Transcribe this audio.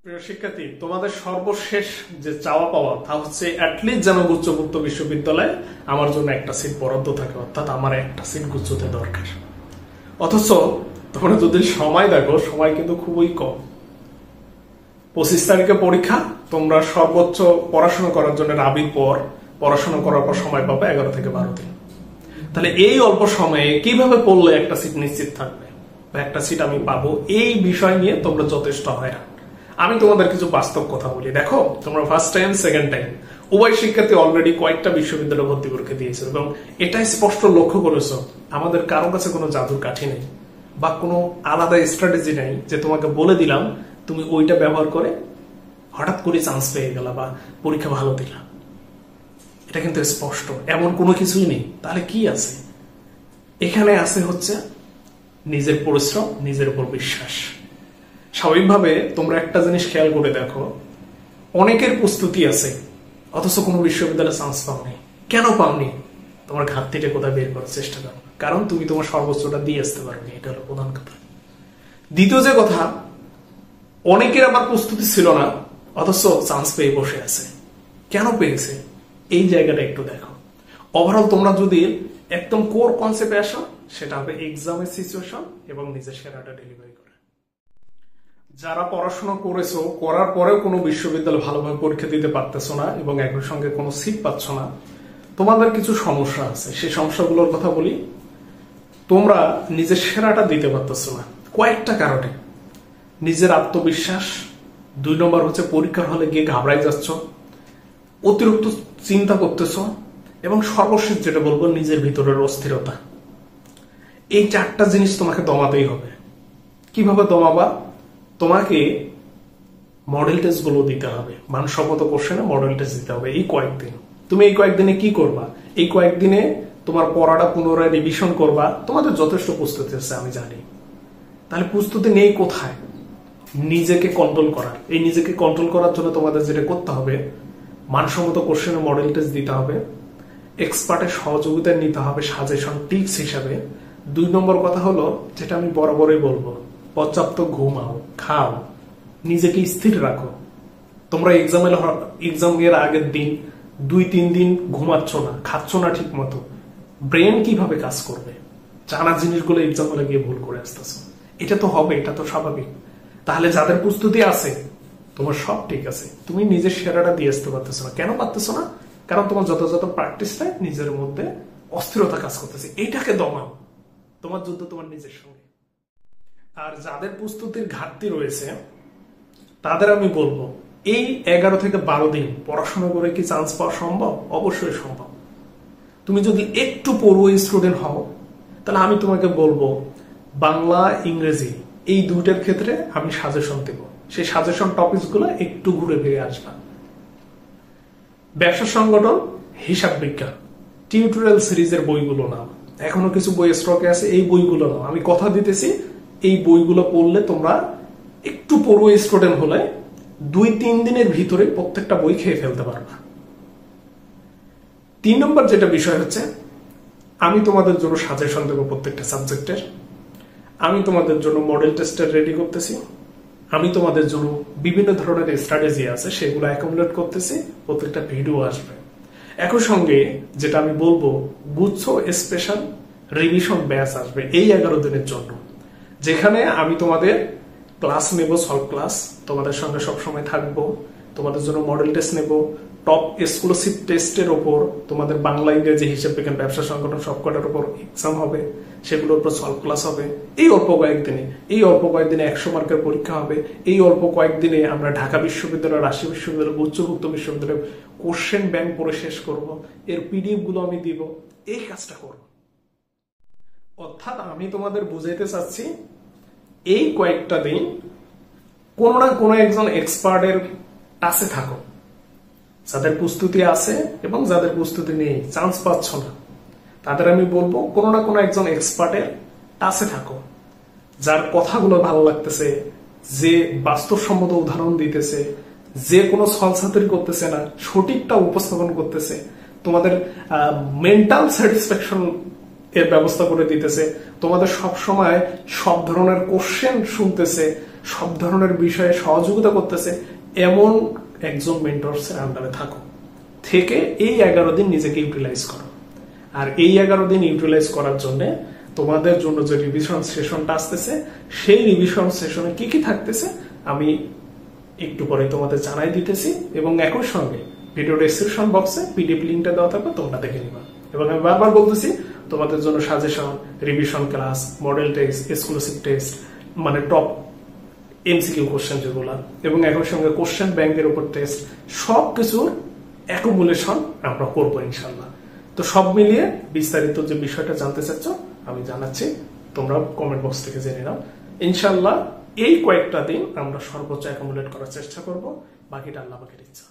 প্রিয় শিক্ষার্থী, তোমাদের সর্বশেষ যে চাওয়া পাওয়া তা হচ্ছে অ্যাটলিস্ট যেন গুচ্ছমুক্ত বিশ্ববিদ্যালয়ে আমার জন্য একটা সিট বরাদ্দ থাকে, অর্থাৎ আমার একটা সিট গুচ্ছতে দরকার। অথচ তোমরা যদি সময় দেখো, সময় কিন্তু খুবই কম। 25 তারিখে পরীক্ষা, তোমরা সর্বোচ্চ পড়াশোনা করার জন্য রাবির পর পড়াশোনা করার পর সময় পাবে 11 থেকে 12 দিন। তাহলে এই অল্প সময়ে কিভাবে পড়লে একটা সিট নিশ্চিত থাকবে বা একটা সিট আমি পাবো, এই বিষয় নিয়ে তোমরা যথেষ্ট হয়রান। আমি তোমাদের কিছু বাস্তব কথা বলি। দেখো, তোমরা ফার্স্ট টাইম সেকেন্ড টাইম উভয় শিক্ষার্থী অলরেডি কয়েকটা বিশ্ববিদ্যালয়ে ভর্তি পরীক্ষা দিয়েছে এবং এটাই স্পষ্ট লক্ষ্য করেছো আমাদের কারো কাছে কোনো জাদুর কাঠি নেই বা কোনো আলাদা স্ট্র্যাটেজি নেই যে তোমাকে বলে দিলাম তুমি ওইটা ব্যবহার করে হঠাৎ করে চান্স পেয়ে গেলা বা পরীক্ষা ভালো দিলা। এটা কিন্তু স্পষ্ট, এমন কোনো কিছুই নেই। তাহলে কি আছে? এখানে আছে হচ্ছে নিজের পরিশ্রম, নিজের উপর বিশ্বাস। স্বাভাবিকভাবে তোমরা একটা জিনিস খেয়াল করে দেখো, অনেকের প্রস্তুতি আছে অথচ কোনো বিশ্ববিদ্যালয়ে চান্স পাওনি। কেন পাওনি? তোমার ঘাটতিটা কোথায় বের করার চেষ্টা করো, কারণ তুমি তোমার সর্বোচ্চটা দিয়ে আসতে পারোনি। এটা হলো প্রধান কথা। দ্বিতীয় যে কথা, অনেকের আবার প্রস্তুতি ছিল না অথচ চান্স পেয়ে বসে আছে। কেন পেয়েছে? এই জায়গাটা একটু দেখো। ওভারঅল তোমরা যদি একদম কোর কনসেপ্টে আসো, সেটা হবে এক্সামের সিচুয়েশন এবং নিজের সেরাটা ডেলিভারি করা। যারা পড়াশোনা করেছো, করার পরেও কোনো বিশ্ববিদ্যালয় ভালোভাবে পরীক্ষা দিতে পারতেছো না এবং একই সঙ্গে কোনো সিট পাচ্ছ না, তোমাদের কিছু সমস্যা আছে। সেই সমস্যাগুলোর কথা বলি। তোমরা নিজের সেরাটা দিতে পারতেছো না কয়েকটা কারণে। নিজের আত্মবিশ্বাস, 2 নম্বর হচ্ছে পরীক্ষার হলে গিয়ে ঘাবড়াই যাচ্ছ, অতিরিক্ত চিন্তা করতেছ, এবং সর্বশেষ যেটা বলবো, নিজের ভিতরের অস্থিরতা। এই 4টা জিনিস তোমাকে দমাতেই হবে। কিভাবে দমাবা? তোমাকে মডেল টেস্ট গুলো দিতে হবে, মানসম্মত কোশ্চেনে মডেল টেস্ট দিতে হবে এই কয়েকদিন। তুমি এই কয়েকদিনে কি করবা? এই কয়েকদিনে তোমার পড়াটা পুনরায় রিভিশন করবা। তোমাদের যথেষ্ট প্রস্তুতি আছে আমি জানি। তাহলে প্রস্তুতি নেই কোথায়? নিজেকে কন্ট্রোল করার। এই নিজেকে কন্ট্রোল করার জন্য তোমাদের যেটা করতে হবে, মানসম্মত কোশ্চেনে মডেল টেস্ট দিতে হবে, এক্সপার্টের সহযোগিতা নিতে হবে সাজেশন টিপস হিসাবে। 2 নম্বর কথা হলো, যেটা আমি বরাবরই বলবো, পর্যাপ্ত ঘুমাও, খাও, নিজেকে স্থির রাখো। তোমরা এক্সামের আগের দিন 2-3 দিন ঘুমাচ্ছ না, খাচ্ছ না ঠিক মতো। ব্রেন কিভাবে কাজ করবে? জানা জিনিসগুলো এক্সাম হলে গিয়ে ভুল করে আসতেছ। এটা তো হবে, এটা তো স্বাভাবিক। তাহলে যাদের প্রস্তুতি আছে, তোমার সব ঠিক আছে, তুমি নিজের সেরাটা দিয়ে আসতে পারতেছো না। কেন পারতেছো না? কারণ তোমার যথাযথ প্র্যাকটিসটা নিজের মধ্যে অস্থিরতা কাজ করতেছে। এইটাকে দমাও। তোমার যুদ্ধ তোমার নিজের সঙ্গে। আর যাদের প্রস্তুতির ঘাটতি রয়েছে, তাদের আমি বলবো, এই 11 থেকে 12 দিন পড়াশোনা করে কি চান্স পাওয়া সম্ভব? অবশ্যই সম্ভব। তুমি যদি একটু পড়ুয়া স্টুডেন্ট হও, তাহলে আমি তোমাকে বলবো, বাংলা, ইংরেজি এই 2টার ক্ষেত্রে আমি সাজেশন দেব। সেই সাজেশন টপিকস গুলো একটু ঘুরে ফিরে আসবা। ব্যবসা সংগঠন, হিসাব বিজ্ঞান, টিউটোরিয়াল সিরিজের বইগুলো নাও। এখনো কিছু বই স্টকে আছে, এই বইগুলো নাও। আমি কথা দিতেছি, এই বইগুলো পড়লে তোমরা একটু পড়ুয়া স্টুডেন্ট হলে 2-3 দিনের ভিতরে প্রত্যেকটা বই খেয়ে ফেলতে পারবা। 3 নম্বর যেটা বিষয় হচ্ছে, আমি তোমাদের জন্য সাজেশন দেবো প্রত্যেকটা সাবজেক্টের। আমি তোমাদের জন্য মডেল টেস্টার রেডি করতেছি। আমি তোমাদের জন্য বিভিন্ন ধরনের স্ট্র্যাটেজি আছে, সেগুলো অ্যাকুমুলেট করতেছি। প্রত্যেকটা ভিডিও আসবে। একই সঙ্গে যেটা আমি বলবো, গুচ্ছ স্পেশাল রিভিশন ব্যাচ আসবে এই 11 দিনের জন্য, যেখানে আমি তোমাদের ক্লাস নেব, সলভ ক্লাস তোমাদের সঙ্গে সবসময় থাকবো। তোমাদের জন্য মডেল টেস্ট নেব, টপ এক্সক্লুসিভ টেস্টের ওপর তোমাদের বাংলা, ইংরেজি, হিসাব বিজ্ঞান, ব্যবসা সংগঠন সবকটার উপর এক্সাম হবে, সেগুলোর উপর সলভ ক্লাস হবে। এই অল্প কয়েকদিনে 100 মার্কের পরীক্ষা হবে। এই অল্প কয়েকদিনে আমরা ঢাকা বিশ্ববিদ্যালয়, রাজশাহী বিশ্ববিদ্যালয়, উচ্চভুক্ত বিশ্ববিদ্যালয় কোশ্চেন ব্যাংক পড়ে শেষ করব। এর পিডিএফ গুলো আমি দিব। এই কাজটা করব। অর্থাৎ আমি তোমাদের বুঝাইতে চাচ্ছি, এই কয়েকটা দিন কোনো না কোনো একজন এক্সপার্টের কাছে থাকো। যাদের প্রস্তুতি আছে এবং যাদের প্রস্তুতি নেই, চান্স পাচ্ছ না, তাদের আমি বলবো, কোনো না কোনো একজন এক্সপার্টের কাছে থাকো, যার কথাগুলো ভালো লাগতেছে, যে বাস্তবসম্মত উদাহরণ দিতেছে, যে কোনো ছলছাতুরি করতেছে না, সঠিকটা উপস্থাপন করতেছে, তোমাদের মেন্টাল স্যাটিসফ্যাকশন এর ব্যবস্থা করে দিতেছে, তোমাদের সব সময় সব ধরনের কোশ্চেন শুনতেছে, সব ধরনের বিষয়ে সহযোগিতা করতেছে এমন একজন মেন্টরস এর আন্ডারে থাকো, থেকে এই 11 দিন নিজেকে ইউটিলাইজ করো। আর এই 11 দিন ইউটিলাইজ করার জন্য তোমাদের জন্য যে রিভিশন সেশনটা আসতেছে, সেই রিভিশন সেশনে কি কি থাকতেছে আমি একটু পরে তোমাদের জানাই দিতেছি, এবং একই সঙ্গে ভিডিও ডেসক্রিপশন বক্সে পিডিএফ লিঙ্কটা দেওয়া থাকবে, তোমরা দেখে নিবা। এবং আমি বারবার বলতেছি তোমাদের জন্য suggestion, revision class, model test, exclusive test, মানে টপ এমসিকিউ কোশ্চেন যেগুলা, এবং একই সঙ্গে কোশ্চেন ব্যাংকের উপর টেস্ট, সবকিছুর অ্যাকুমুলেশন আমরা করবো ইনশাল্লাহ। তো সব মিলিয়ে বিস্তারিত যে বিষয়টা জানতে চাচ্ছ আমি জানাচ্ছি, তোমরা কমেন্ট বক্স থেকে জেনে নাও। ইনশাল্লাহ এই কয়েকটা দিন আমরা সর্বোচ্চ অ্যাকুমুলেট করার চেষ্টা করব, বাকিটা আল্লাহ পাকের ইচ্ছা।